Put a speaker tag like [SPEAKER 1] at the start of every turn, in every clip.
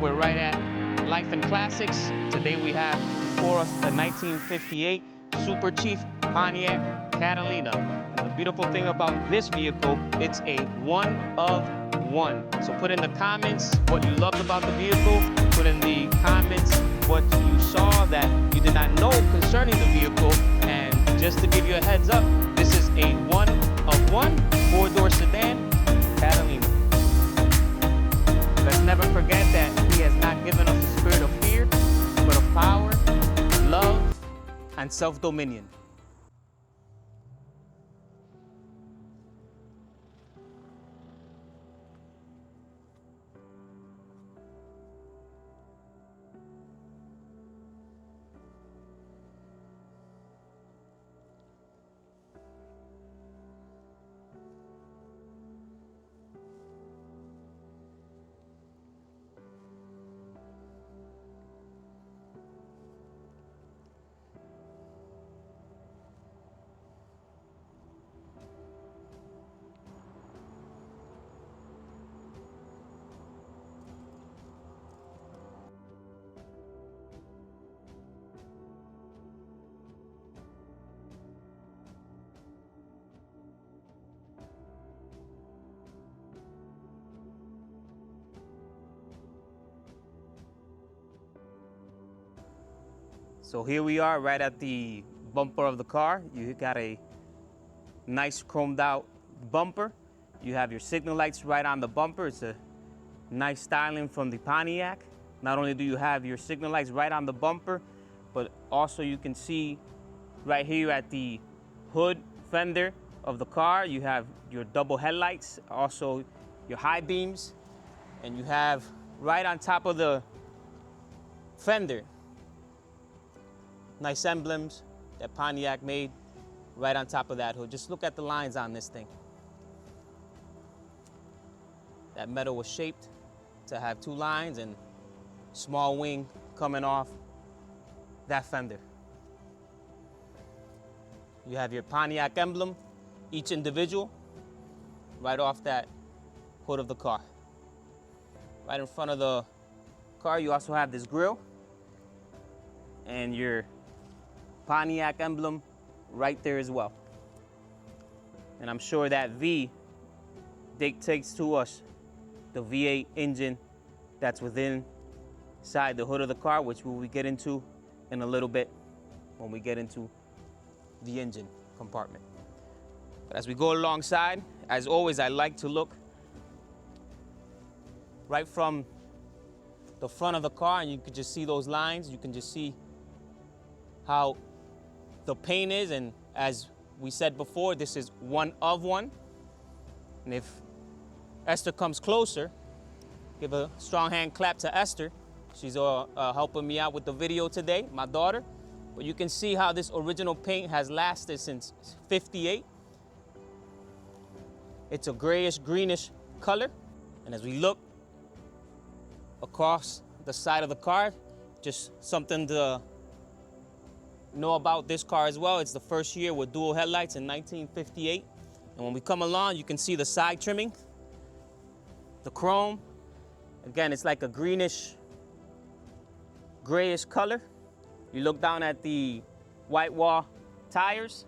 [SPEAKER 1] we're right at Life and Classics. Today we have before us the 1958 Super Chief Pontiac Catalina. And the beautiful thing about this vehicle, it's a one of one. So put in the comments what you loved about the vehicle. Put in the comments what you saw that you did not know concerning the vehicle. And just to give you a heads up, this is a one of one four-door sedan Catalina. Let's never forget that He has not given us a spirit of fear, but of power, love, and self-dominion. So here we are right at the bumper of the car. You got a nice chromed out bumper. You have your signal lights right on the bumper. It's a nice styling from the Pontiac. Not only do you have your signal lights right on the bumper, but also you can see right here at the hood fender of the car, you have your double headlights, also your high beams, and you have right on top of the fender, nice emblems that Pontiac made right on top of that hood. Just look at the lines on this thing. That metal was shaped to have two lines and small wing coming off that fender. You have your Pontiac emblem, each individual, right off that hood of the car. Right in front of the car, you also have this grille and your Pontiac emblem right there as well. And I'm sure that V dictates to us the V8 engine that's within inside the hood of the car, which we will get into in a little bit when we get into the engine compartment. But as we go alongside, as always, I like to look right from the front of the car, and you can just see those lines. You can just see how the paint is, and as we said before, this is one of one. And if Esther comes closer, give a strong hand clap to Esther. She's helping me out with the video today, my daughter. But you can see how this original paint has lasted since '58. It's a grayish, greenish color. And as we look across the side of the car, just something to know about this car as well. It's the first year with dual headlights in 1958. And when we come along, you can see the side trimming, the chrome. Again, it's like a greenish, grayish color. You look down at the white wall tires.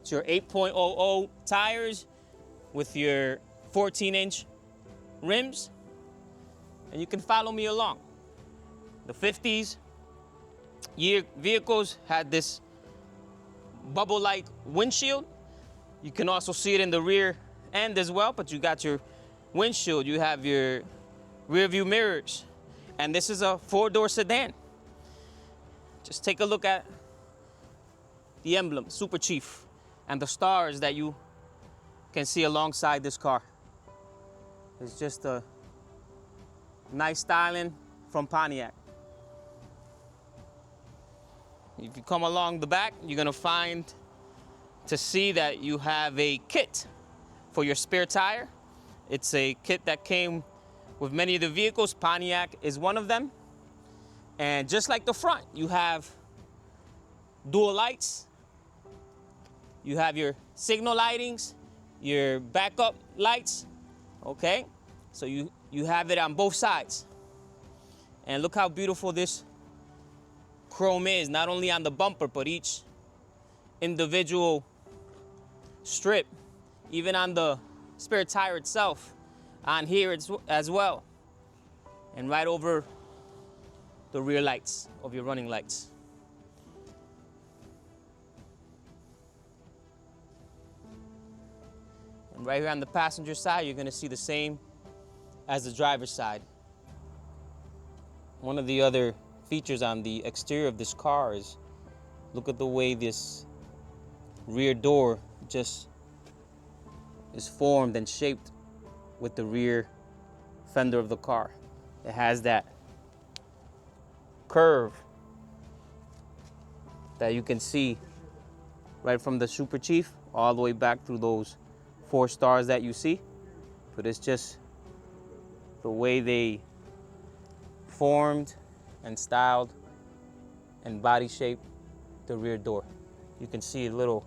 [SPEAKER 1] It's your 8.00 tires with your 14-inch rims. And you can follow me along. The 50s year vehicles had this bubble-like windshield. You can also see it in the rear end as well, but you got your windshield, you have your rear view mirrors, and this is a four-door sedan. Just take a look at the emblem, Super Chief, and the stars that you can see alongside this car. It's just a nice styling from Pontiac. If you come along the back, you're gonna find to see that you have a kit for your spare tire. It's a kit that came with many of the vehicles. Pontiac is one of them. And just like the front, you have dual lights. You have your signal lightings, your backup lights, okay? So you you have it on both sides. And look how beautiful this chrome is, not only on the bumper, but each individual strip, even on the spare tire itself, on here as well. And right over the rear lights of your running lights. And right here on the passenger side, you're gonna see the same as the driver's side. One of the other features on the exterior of this car is, look at the way this rear door just is formed and shaped with the rear fender of the car. It has that curve that you can see right from the Super Chief all the way back through those 4 stars that you see. But it's just the way they formed and styled and body shaped the rear door. You can see a little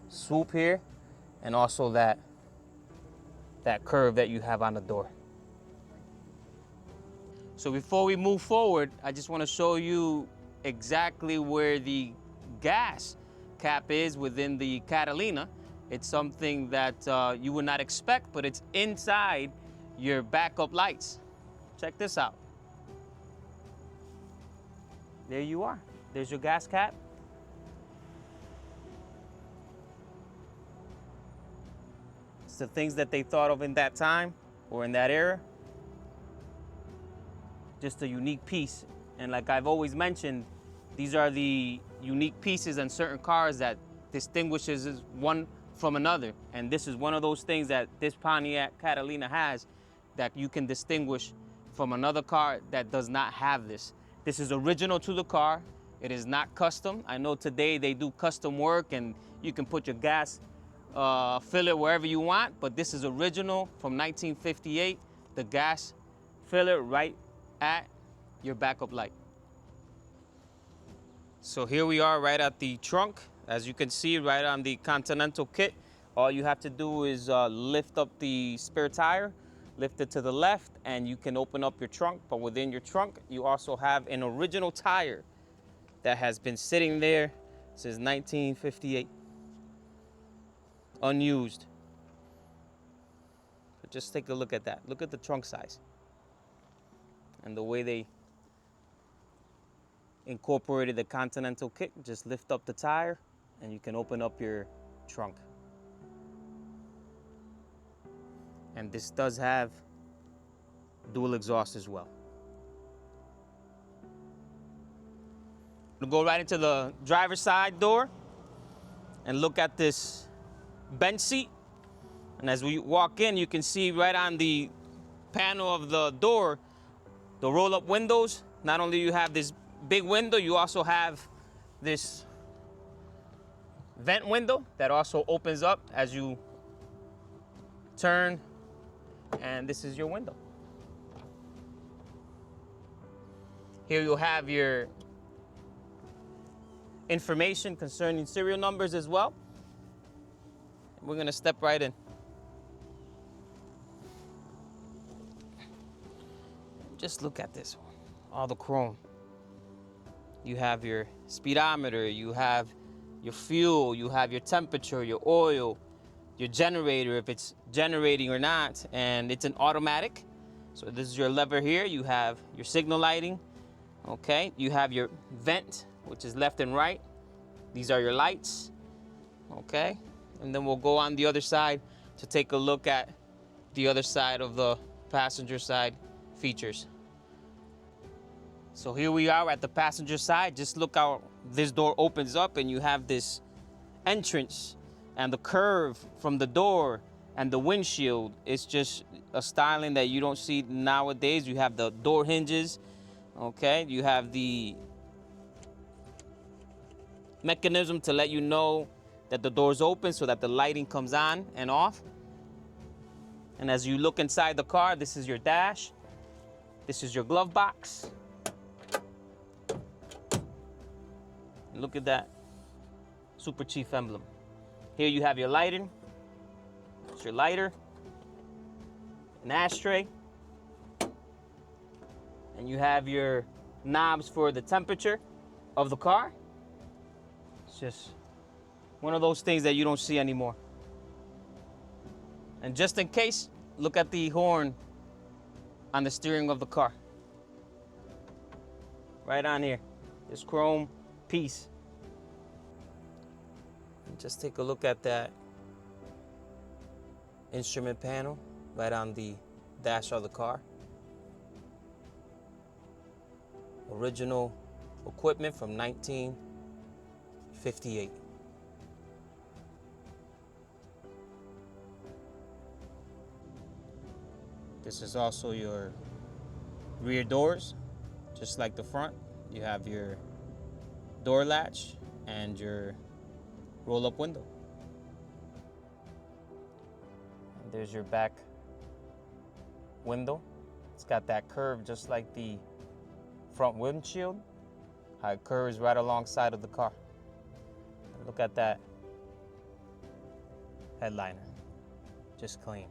[SPEAKER 1] swoop here, and also that curve that you have on the door. So before we move forward, I just want to show you exactly where the gas cap is within the Catalina. It's something that you would not expect, but it's inside your backup lights. Check this out. There you are. There's your gas cap. It's the things that they thought of in that time or in that era. Just a unique piece. And like I've always mentioned, these are the unique pieces in certain cars that distinguishes one from another. And this is one of those things that this Pontiac Catalina has that you can distinguish from another car that does not have this. This is original to the car. It is not custom. I know today they do custom work and you can put your gas filler wherever you want, but this is original from 1958, the gas filler right at your backup light. So here we are right at the trunk. As you can see, right on the Continental kit, all you have to do is lift up the spare tire, lift it to the left, and you can open up your trunk. But within your trunk, you also have an original tire that has been sitting there since 1958, unused. But just take a look at that. Look at the trunk size and the way they incorporated the Continental kit. Just lift up the tire and you can open up your trunk. And this does have dual exhaust as well. We'll go right into the driver's side door and look at this bench seat. And as we walk in, you can see right on the panel of the door, the roll-up windows. Not only do you have this big window, you also have this vent window that also opens up as you turn, and this is your window. Here you'll have your information concerning serial numbers as well. We're gonna step right in. Just look at this one, all the chrome. You have your speedometer, you have your fuel, you have your temperature, your oil, your generator, if it's generating or not, and it's an automatic. So this is your lever here. You have your signal lighting, okay? You have your vent, which is left and right. These are your lights, okay? And then we'll go on the other side to take a look at the other side of the passenger side features. So here we are at the passenger side. Just look how this door opens up and you have this entrance and the curve from the door and the windshield. It's just a styling that you don't see nowadays. You have the door hinges, okay? You have the mechanism to let you know that the door's open so that the lighting comes on and off. And as you look inside the car, this is your dash. This is your glove box. And look at that Super Chief emblem. Here you have your lighting. It's your lighter. an ashtray, and you have your knobs for the temperature of the car. It's just one of those things that you don't see anymore. And just in case, look at the horn on the steering of the car. Right on here, this chrome piece. And just take a look at that instrument panel right on the dash of the car. Original equipment from 1958. This is also your rear doors, just like the front. You have your door latch and your roll-up window. And there's your back window. It's got that curve just like the front windshield. How it curves right alongside of the car. Look at that headliner, just clean.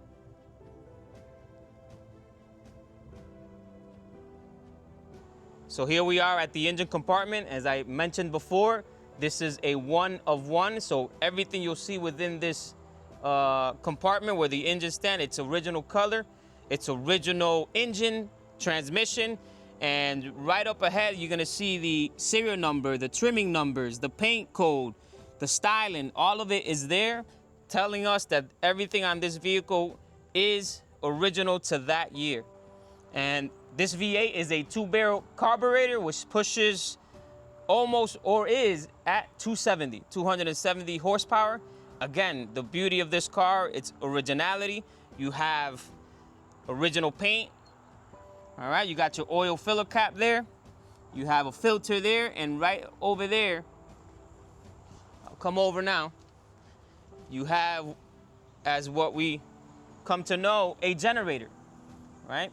[SPEAKER 1] So here we are at the engine compartment. As I mentioned before, this is a one of one. So everything you'll see within this compartment where the engine stand, it's original color, it's original engine, transmission, and right up ahead, you're gonna see the serial number, the trimming numbers, the paint code, the styling, all of it is there, telling us that everything on this vehicle is original to that year. And this V8 is a 2-barrel carburetor, which pushes almost, or is at 270 horsepower. Again, the beauty of this car, it's originality. You have original paint. All right, you got your oil filler cap there. You have a filter there, and right over there, I'll come over now, you have, as what we come to know, a generator, right?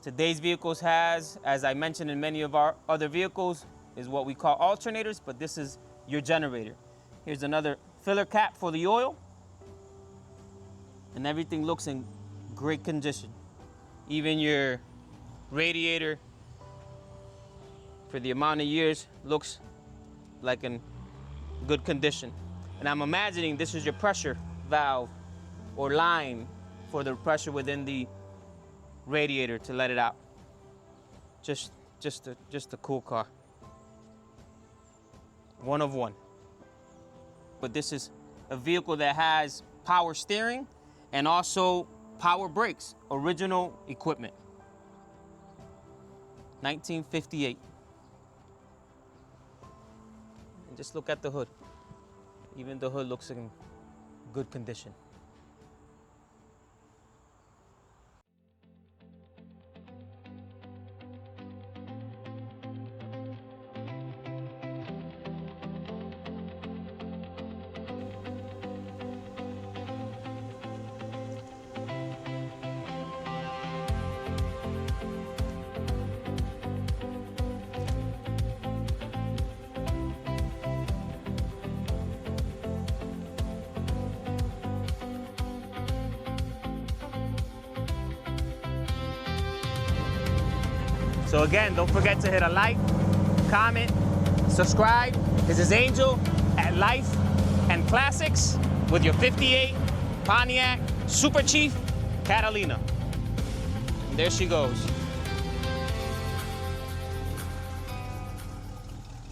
[SPEAKER 1] Today's vehicles has, as I mentioned in many of our other vehicles, is what we call alternators, but this is your generator. Here's another filler cap for the oil, and everything looks in great condition. Even your radiator, for the amount of years, looks like in good condition. And I'm imagining this is your pressure valve or line for the pressure within the radiator to let it out. Just a cool car. One of one. But this is a vehicle that has power steering and also power brakes, original equipment. 1958. And just look at the hood. Even the hood looks in good condition. So again, don't forget to hit a like, comment, subscribe. This is Angel at Life and Classics with your 58 Pontiac Super Chief Catalina. And there she goes.